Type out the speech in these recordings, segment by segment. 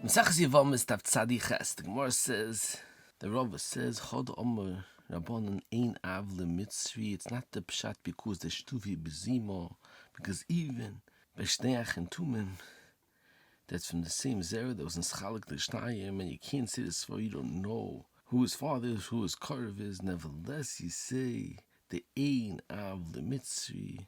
Mesachas Yevamos Tav Tzadiches. The Gemara says, the Rava says, Chod Omer Rabbanon Ein Av LeMitzri. It's not the pshat because the shtuvi bezimo, because even Beshneach and Tumim, that's from the same zera that was in Schalik the Shnayim, and you can't say this for you don't know who his father is, who his Karev is. Nevertheless, you say the Ein Av LeMitzri,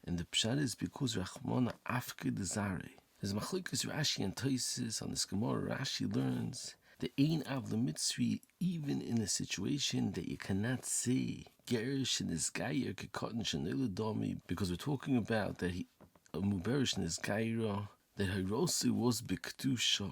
and the pshat is because Rachmana Afke Desare. There's Machlokes Rashi and Taisis on this Gemara. Rashi learns the Ein Av LeMitzri, even in a situation that you cannot say Gerish Netgayer kekattan Shenolad, because we're talking about that a Muberish Netgaira, that Hirosu was Biktusha,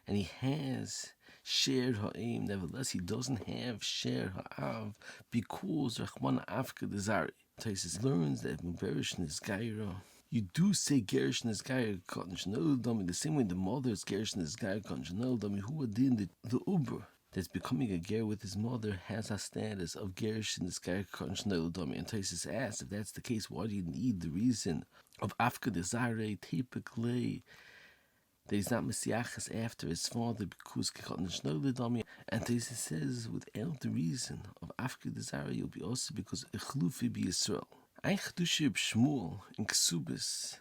and he has shared her aim. Nevertheless, he doesn't have shared her av because Rachmana Afka Desari. Taisis learns that Muberish Netgaira, you do say Gerish Netgayer kekattan Shenolad, the same way the mother is Gerish Netgayer kekattan Shenolad, who are doing the Uber that's becoming a ger with his mother has a status of Gerish Netgayer kekattan Shenolad. And Taisis asks, if that's the case, why do you need the reason of Afka Desare typically that he's not Messiachas after his father because kekattan Shenolad? And Taisis says, without the reason of Afka Desare, you'll be also because Echlufi be Yisrael. Ein Chedushah Shmuel in Ksubis,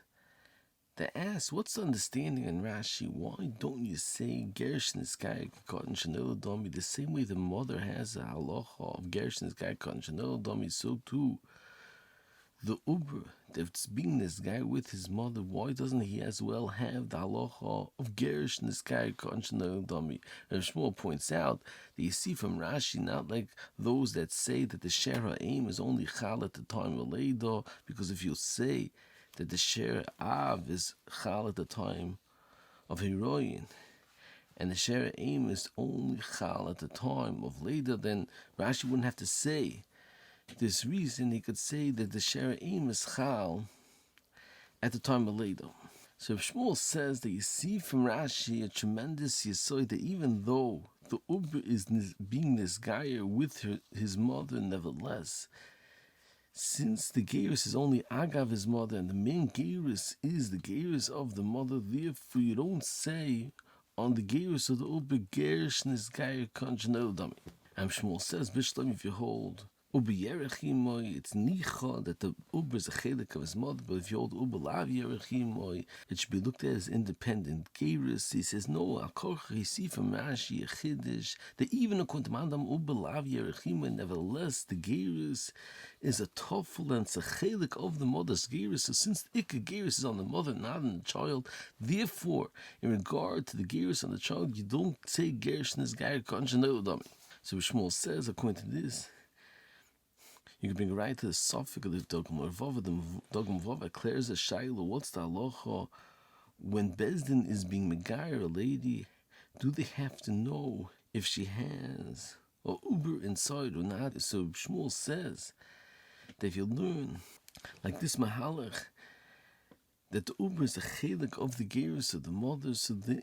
they ask, what's the understanding in Rashi? Why don't you say Gerish Netgayer kekattan Shenolad? The same way the mother has a halacha of Gerish Netgayer kekattan Shenolad, so too the Uber that's being this guy with his mother, why doesn't he as well have the halacha of Gerish Netgayer kekattan Shenolad? And Shmuel points out that you see from Rashi, not like those that say that the Shera aim is only chal at the time of Leidah, because if you say that the Shera av is chal at the time of heroin, and the Shera aim is only chal at the time of Leidah, then Rashi wouldn't have to say this reason. He could say that the Shera aim is chal at the time of Leidah. So if Shmuel says that you see from Rashi a tremendous yesod that even though the Uber is being this guy with his mother, nevertheless, since the Gerus is only Agav his mother, and the main Gerus is the Gerus of the mother, therefore you don't say on the Gerus of the Uber Gerish Netgayer kekattan Shenolad. And Shmuel says, Bishlam, if you hold Uber Yerechimoy, it's nicha that the Uber is a chelik of his mother, but if you hold Uber Lav Yerechimoy, it should be looked at as independent Gerus. He says, no, Al-Korcha, you see from Rashi, a Chiddush, that even according to Mandam Uber Lav Yerechimoy, nevertheless, the Gerus is a tofel and it's a chelik of the mother's Gerus. So since the Ikka Gerus is on the mother, not on the child, therefore, in regard to the Gerus on the child, you don't say Gerish Netgayer kekattan Shenolad. So Shmuel says, according to this, you can bring right to the suffix of the Dogma Vava. The Dogma Vava clears a shaila. What's the halacha when Bezdin is being megayer a lady? Do they have to know if she has a Uber inside or not? So Shmuel says that if you learn like this mahalach, that the Uber is a chelik of the gerus of the mother,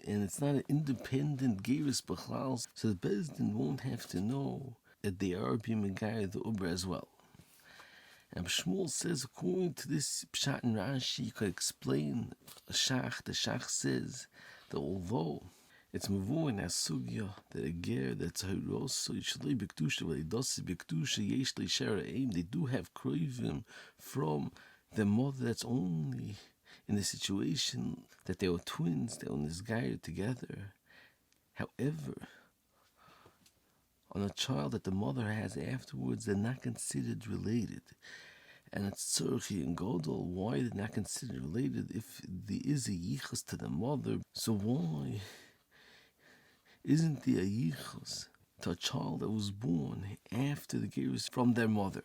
and it's not an independent gerus b'chlal, so the Bezdin won't have to know that they are being megayer the Uber as well. And Shmuel says, according to this pshat in Rashi, you could explain a shach. The shach says that although it's mavur in asugya that a ger that's hiroso yishlei biktusha, but he does biktusha yesh shera aim, they do have kroivim from their mother. That's only in the situation that they were twins, they were in this guy together. However, on a child that the mother has afterwards, they're not considered related. And it's tzorchi and godol. Why they're not considered related if there is a yichus to the mother? So why isn't there a yichus to a child that was born after the gerus from their mother?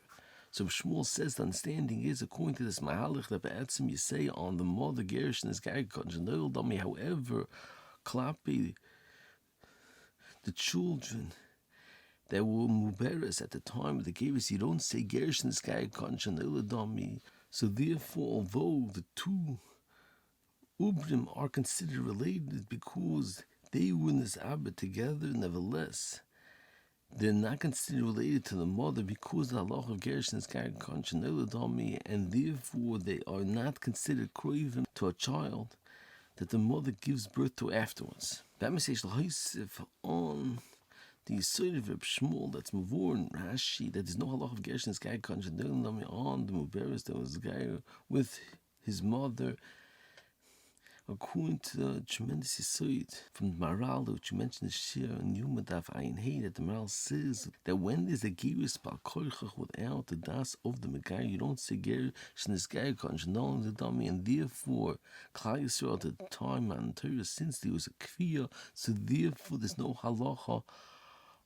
So Shmuel says the understanding is, according to this mahalach, that be'etzim you say on the mother Gerish Netgayer kekattan Shenolad. However, klapi the children that were muberes at the time of the gerus, you don't say Gerish Netgayer kekattan Shenolad. So therefore, although the two Ubrim are considered related because they were in this Abba together, nevertheless, they're not considered related to the mother because the halacha of Gerish Netgayer kekattan Shenolad, and therefore they are not considered kroivim to a child that the mother gives birth to afterwards. Yevamos is l'hoisif on the Isoid of Reb Shmuel that's mavur in Rashi, that there's no halach of Gershon is Gair Konjadil on the Muberes that was Gair with his mother, according to the tremendous Isoid from the Maral, which you mentioned the Shir and Yumadaf Ayin Hey, that the Maral says that when there's a Giris Bal Koichach without the Das of the Megair, you don't say Gershon is Gair Konjadil the dummy, and therefore Klal Yisrael at the time and Torah, since there was a Kfiyah, so therefore there's no halacha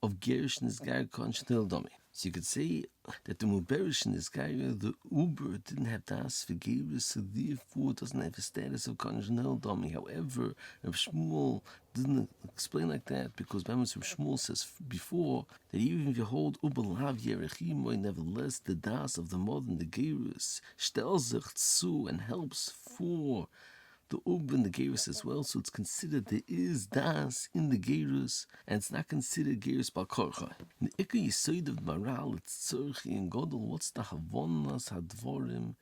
of Gershon is Gair Konjadil dummy. So you could say that the Muberish in this guy, the Uber, didn't have Das for Geirus, so therefore it doesn't have a status of Konjanel Dami. However, Reb Shmuel didn't explain like that, because Reb Shmuel says before that even if you hold Uber Lav Yerechimoy, nevertheless the Das of the modern, the Geirus, stellt sich zu and helps for the Ub and the Gerus as well, so it's considered there is Das in the Gerus, and it's not considered Gerus Bal Korcha. In the Ikka Yisoid of Maral, it's Tzorchi and Godel, what's the Havonas Hadvorim,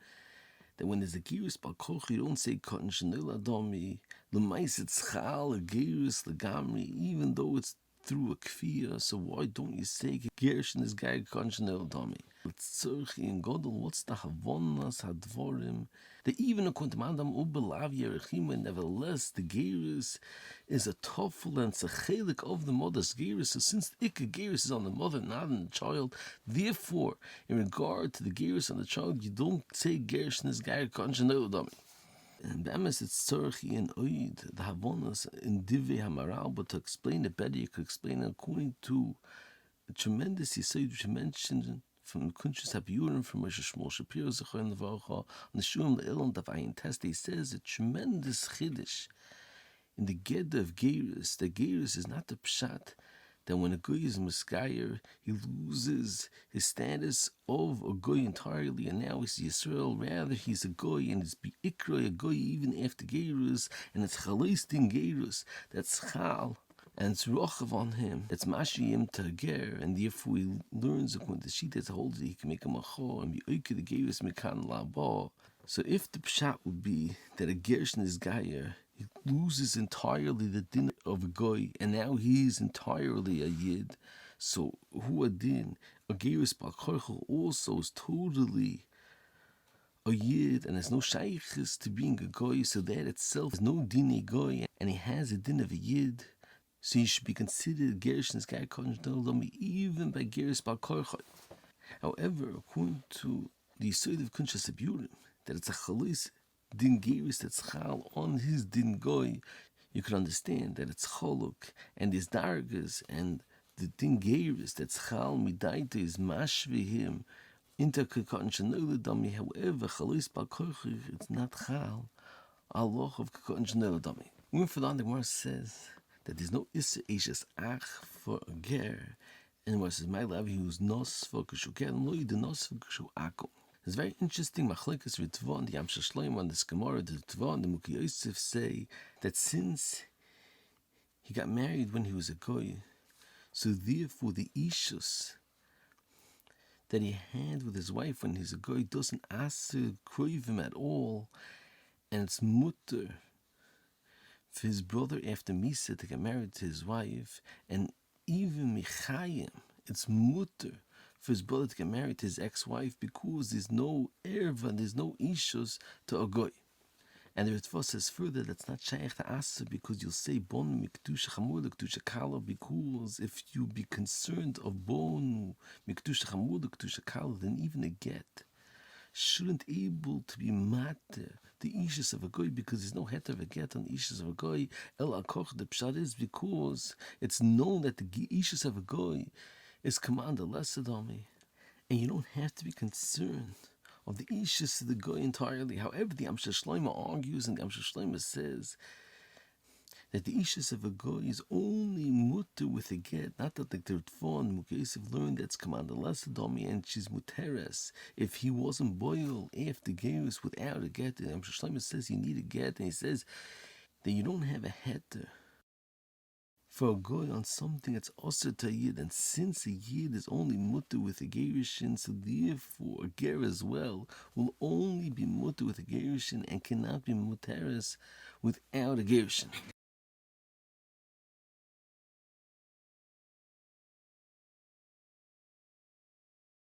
that when there's a Gerus Bal Korcha, you don't say Kotten Shenil Adomi, L'mais it's Chal, a Gerus, L'gamri, even though it's through a Kfiyah, so why don't you say Gershon is Gair Kotten Shenil Adomi? It's Tzorchi and Godel, what's the Havonas Hadvorim, that even according to Mandam Ubelav Yerechim, nevertheless the Gerus is a toffel and it's a chelik of the mother's Gerus. So since the Ikka Gerus is on the mother, not on the child, therefore, in regard to the Gerus on the child, you don't say Gershon is Gair Konjanel Dami. And Yevamos it's Tzorchi and Oid, the Havonas in Divrei Hamaral, but to explain it better, you could explain it according to a tremendous Yisod which you mentioned from Kunshus Habiurim, from Rosh Shmuel Shapiro Zechon Levacha, on the Shurim Le'elam Davayin Test, he says a tremendous chiddush in the Ged of Gerus. The Gerus is not the pshat that when a goy is Mesgayer, he loses his status of a goy entirely, and now he's Yisrael. Rather, he's a goy, and it's Bi'ikra a goy even after Gerus, and it's Chalistin Gerus, that's Chal. And it's rochav on him. That's mashiyim tager, and therefore he learns according to the sheet that's holds that he can make a macho and be oike the gerus mekan laba. So if the pshat would be that a gershon is gayer, he loses entirely the din of a goy, and now he is entirely a yid. So who a din? A gerus balkorchel also is totally a yid, and there's no shaykhis to being a goy. So that itself is no din a goy, and he has a din of a yid. So he should be considered Gershon's Gair Konjadil Dami even by Gerus Bal Korcha. However, according to the Yisoid of Kunshas Habiurim, that it's a Chalis Din Gerus that's Chal on his Din Goy, you can understand that it's Choluk and his Dargas, and the Din Gerus that's Chal Midaita is Mashve him into Konjadil Dami. However, Chalis Bal Korcha, it's not Chal, Allah of Konjadil Dami. When Furlan the Gemara says that there's no Issa Eishes Ach for a Ger, and what says my love, he was nos for Kushu Ger, and Loi the nos for Kushu Ako. It's very interesting, Machlekes Ritva and the Yam Shashloim on this Gemara, the Ritva and the Muki Yosef say that since he got married when he was a Goy, so therefore the Ishus that he had with his wife when he's a Goy doesn't ask to crave him at all, and it's mutter for his brother after Misa to get married to his wife, and even Michayim, it's mutter for his brother to get married to his ex-wife, because there's no erva, there's no ishus to a goy. And the Ritva says further that's not shaykh to asa, because you'll say bon mikdusha chamur lekdusha kala, because if you be concerned of bon mikdusha chamur lekdusha kala, then even a get shouldn't able to be matter the ishus of a goy, because there's no heter of a get on ishus of a goy. El akoch the pshat is because it's known that the ishus of a goy is commanded lesser dami, and you don't have to be concerned of the ishus of the goy entirely. However, the Amshel Shloima argues, and the Amshel Shloima says that the ishus of a goy is only mutter with a get, not that the Ritva and Mukesef learned that's commanded lesser dami, and she's muteres if he wasn't boiled after gerus without a get. The Amshel Shloima says you need a get, and he says that you don't have a heter for a goy on something that's also to a yid, and since a yid is only mutter with a gerushin, so therefore a ger as well will only be mutter with a gerushin and cannot be muteres without a gerushin.